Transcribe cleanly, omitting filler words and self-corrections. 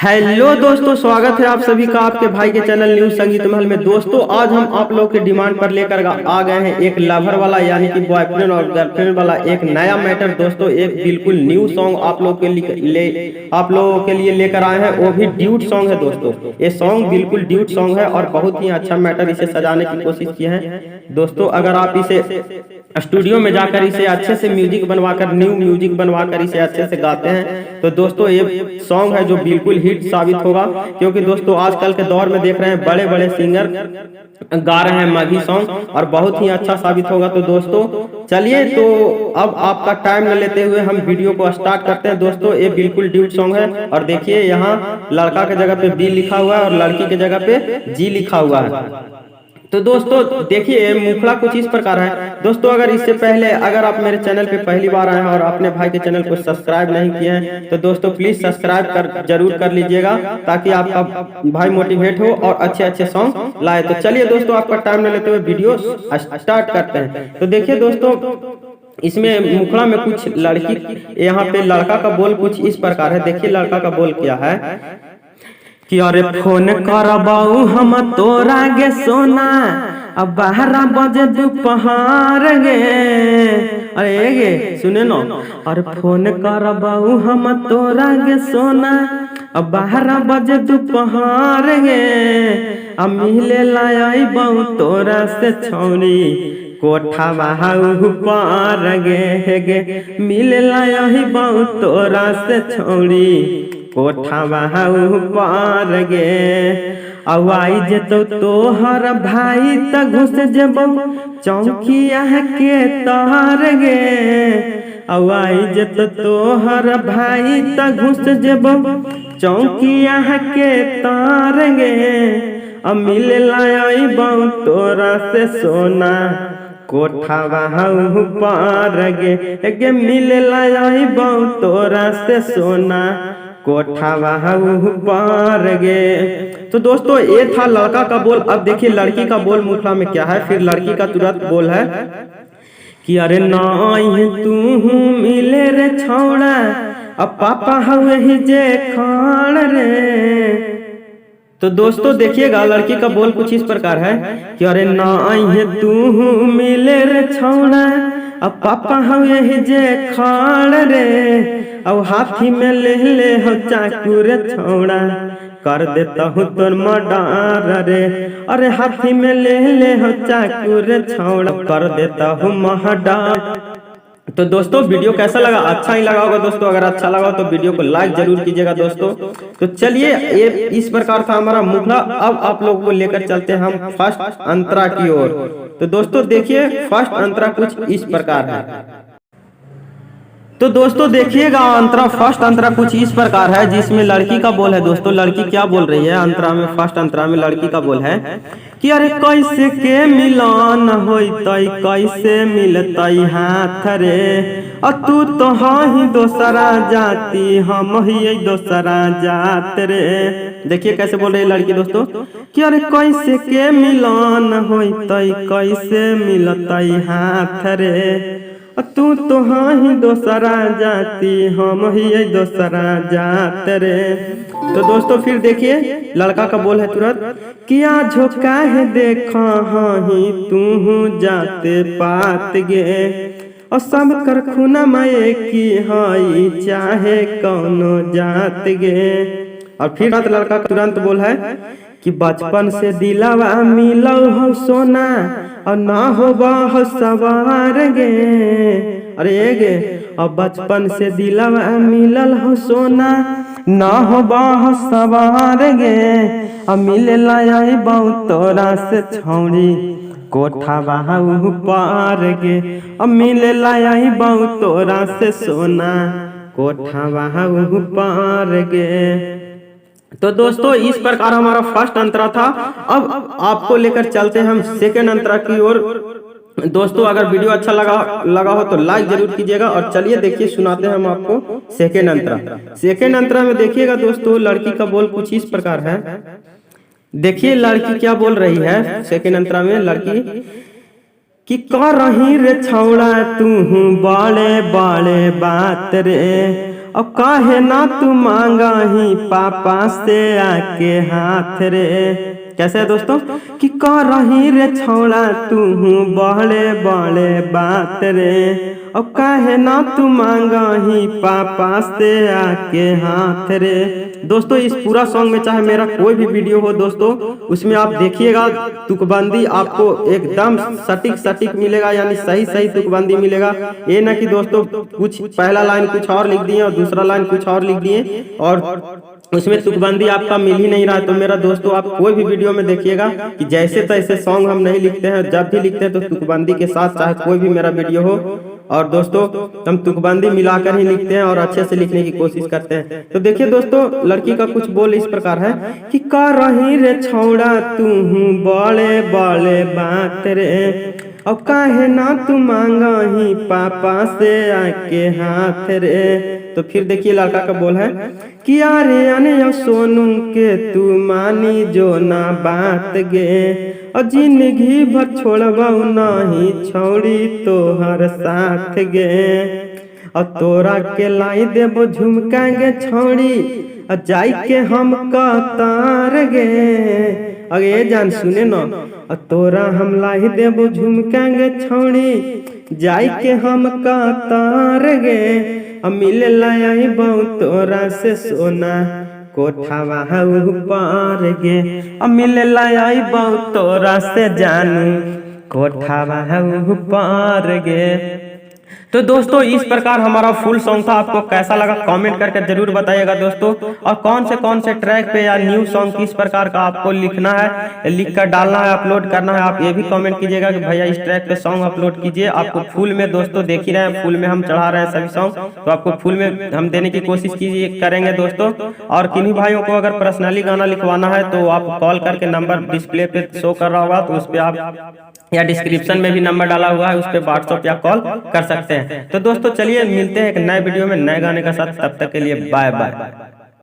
Hello दोस्तों, स्वागत है आप सभी का आपके भाई के चैनल न्यूज संगीत महल में। दोस्तों आज हम आप लोगों के डिमांड पर लेकर आ गए हैं एक लवर वाला यानी कि बॉयफ्रेंड और गर्लफ्रेंड वाला एक नया मैटर। दोस्तों एक बिल्कुल न्यू सॉन्ग आप लोगों के लिए लेकर आए हैं, वो भी ड्यूट सॉन्ग है। दोस्तों ये सॉन्ग बिल्कुल ड्यूट सॉन्ग है और बहुत ही अच्छा मैटर इसे सजाने की कोशिश की है। दोस्तों अगर आप इसे स्टूडियो में जाकर इसे अच्छे से म्यूजिक बनवाकर न्यू म्यूजिक बनवाकर इसे अच्छे से गाते हैं तो दोस्तों ये सॉन्ग है जो बिल्कुल हिट साबित होगा। क्योंकि दोस्तों आजकल के दौर में देख रहे हैं बड़े बड़े सिंगर गा रहे हैं मगही सॉन्ग और बहुत ही अच्छा साबित होगा। तो दोस्तों चलिए, तो अब आपका टाइम न लेते हुए हम वीडियो को स्टार्ट करते हैं। दोस्तों ये बिल्कुल ड्यूट सॉन्ग है और देखिए यहाँ लड़का के जगह पे बी लिखा हुआ है और लड़की के जगह पे जी लिखा हुआ है। तो दोस्तों देखिए मुखड़ा कुछ इस प्रकार है। दोस्तों अगर इससे पहले अगर आप मेरे चैनल पे पहली बार आए हैं और अपने भाई के चैनल को सब्सक्राइब नहीं किए हैं तो दोस्तों प्लीज सब्सक्राइब जरूर कर लीजिएगा ताकि आपका भाई मोटिवेट हो और अच्छे अच्छे सॉन्ग लाए। तो चलिए दोस्तों आपका टाइम न लेते हुए वीडियो स्टार्ट करते हैं। तो देखिए दोस्तों इसमें मुखड़ा में कुछ लड़की, यहाँ पे लड़का का बोल कुछ इस प्रकार है। देखिए लड़का का बोल क्या है कि अरे फोन करबाऊ हम तोरा गे सोना अब 12 बजे दोपहर गे। अरे गे सुने न, अरे फोन करबाऊ हम तोरा गे सोना अब 12 बजे दोपहर गे। अब मिले लाई बहु तोरा से छौरी कोठा बहाऊ पार गे मिले लाई बहु तोरा से छौरी कोठा बहाऊ पार गे। आई जेतो तोहर भाई त घुस जेबो चौकिया के तार गे। आई जेतो तोहर भाई त घुस जेबो चौकिया के तार गे। अब मिले लाई बहु तोरा से सोना कोठा बहाऊ पार गे मिले लाई बहु तोरा से सोना कोठा बहाऊ पार गे। तो दोस्तों ये था लड़का का बोल। अब देखिए लड़की का बोल मुखड़ा में क्या है। फिर लड़की का तुरंत बोल है कि अरे नाई तू मिले रे छौड़ा अब पापा हुए ही जे खाड़ रे। तो दोस्तों देखिएगा लड़की का बोल कुछ इस प्रकार है कि अरे नाई तू मिले रे छौड़ा अब पापा हुए ही जे खाड़ रे। अब हाथी में ले हो चाकू रे छौड़ा कर देता हूँ तोर मर्डर रे। अरे हाथी में ले हो चाकू रे छौड़ा कर देता हूँ मर्डर। तो दोस्तों वीडियो कैसा लगा? अच्छा ही लगा होगा दोस्तों। अगर अच्छा लगा तो वीडियो को लाइक जरूर कीजिएगा दोस्तों। तो चलिए ये इस प्रकार था हमारा मुखड़ा। अब आप लोगों को लेकर चलते हैं हम फर्स्ट अंतरा की ओर। तो दोस्तों देखिए फर्स्ट अंतरा कुछ इस प्रकार है। तो दोस्तों देखिएगा फर्स्ट अंतरा कुछ इस प्रकार है जिसमें लड़की का बोल है। दोस्तों लड़की क्या बोल रही है अंतरा में? फर्स्ट अंतरा में लड़की का बोल है कि अरे कैसे के मिलन होतई कैसे मिलतई हाथ रे। और तू तो ही दोसरा जाति हम ही दोसरा जात रे। देखिए कैसे बोल रही है लड़की दोस्तों कि अरे कैसे के मिलन होतई कैसे मिलतई हाथ रे। तू तो ही दोसरा जाति हम ही दोसरा जात रे। तो दोस्तों फिर देखिए लड़का का बोल है तुरंत किया झोंका है देखा ही तू जाते पात गे। और सब कर खुना माए की हई चाहे कौनो जात गे। और फिर लड़का का तुरंत बोल है कि बचपन से दिलावा मिलो हो सोना और ना हो बाह सवार गे। अरे गे अब बचपन से दिलावा मिलल हो सोना ना हो बाह सवार गे। अब मिले लाई बहु तोरा से छौरी कोठा बहाऊ पार गे। अब मिले लाई बहु तोरा से सोना कोठा बहाऊ पार गे। तो दोस्तों इस प्रकार हमारा फर्स्ट अंतरा था। अब आपको लेकर चलते हैं हम सेकेंड अंतरा की ओर। दोस्तों अगर वीडियो अच्छा लगा हो तो लाइक जरूर कीजिएगा। और चलिए देखिए सुनाते हैं हम आपको सेकेंड अंतरा। सेकेंड अंतरा में देखिएगा दोस्तों लड़की का बोल कुछ इस प्रकार है। देखिए लड़की क्या बोल रही है सेकेंड अंतरा में लड़की कि कर रही रे छौड़ा तू बाले बाले बात रे। अब काहे ना तू मांगा ही पापा से आके हाथ रे। कैसे है दोस्तों कि कर रही रे छौड़ा तू बड़े बड़े बात रे। अब काहे ना तू मांगा ही पापा से आके हाथ रे। दोस्तों इस पूरा सॉन्ग में चाहे मेरा कोई भी वीडियो हो दोस्तों, उसमें आप देखिएगा तुकबंदी आपको एकदम सटीक सटीक मिलेगा, यानी सही सही तुकबंदी मिलेगा। ये ना कि दोस्तों कुछ पहला लाइन कुछ और लिख दिए और दूसरा लाइन कुछ और लिख दिए और उसमें तुकबंदी आपका मिल ही नहीं रहा। तो मेरा दोस्तों आप कोई भी वीडियो में देखिएगा कि जैसे तैसे सॉन्ग हम नहीं लिखते हैं, जब भी लिखते हैं तो तुकबंदी के साथ, चाहे कोई भी मेरा वीडियो हो। और दोस्तों हम तुकबंदी मिलाकर ही लिखते हैं और अच्छे से लिखने की कोशिश करते हैं। तो देखिए दोस्तों लड़की का कुछ बोल इस प्रकार है कि कर रही रे छौड़ा तू बड़े बड़े बात रे। अब काहे ना तू मांगा ही पापा से आके हाथ रे। तो फिर देखिए लड़का का बोल है कि अरे अने सोनू के तू मानी जो ना बात गे, और जिंदगी भर छोड़बाऊ नहीं छौड़ी तोहर साथ गे। और तोरा के लाई देबो झुमका गे छौड़ी, और जाई के हम कतार गे। अगे जान सुने न, और तोरा हम लाई देबो झुमका गे छौड़ी, जाई के हम कतार गे। मिले लाई बहु तोरा से सोना कोठावा ऊपर गे। मिले लाई बहु तोरा से जानू कोठावा ऊपर गे। तो दोस्तों इस प्रकार हमारा फुल सॉन्ग था। आपको कैसा लगा कमेंट करके जरूर बताइएगा दोस्तों। और कौन से ट्रैक पे या न्यू सॉन्ग किस प्रकार का आपको लिखना है, लिख कर डालना है, अपलोड करना है, आप ये भी कमेंट कीजिएगा कि भैया इस ट्रैक पे सॉन्ग अपलोड कीजिए। आपको फुल में दोस्तों देख ही रहे हैं, फुल में हम चढ़ा रहे हैं सभी सॉन्ग, तो आपको फुल में हम देने की कोशिश करेंगे दोस्तों। और किन्हीं भाइयों को अगर पर्सनली गाना लिखवाना है तो आप कॉल करके, नंबर डिस्प्ले पे शो कर रहा होगा तो उस पर आप, या डिस्क्रिप्शन में भी नंबर डाला हुआ है, उस पर व्हाट्सएप या कॉल कर सकते हैं। तो दोस्तों चलिए मिलते हैं एक नए वीडियो में नए गाने के साथ, तब तक के लिए बाय बाय।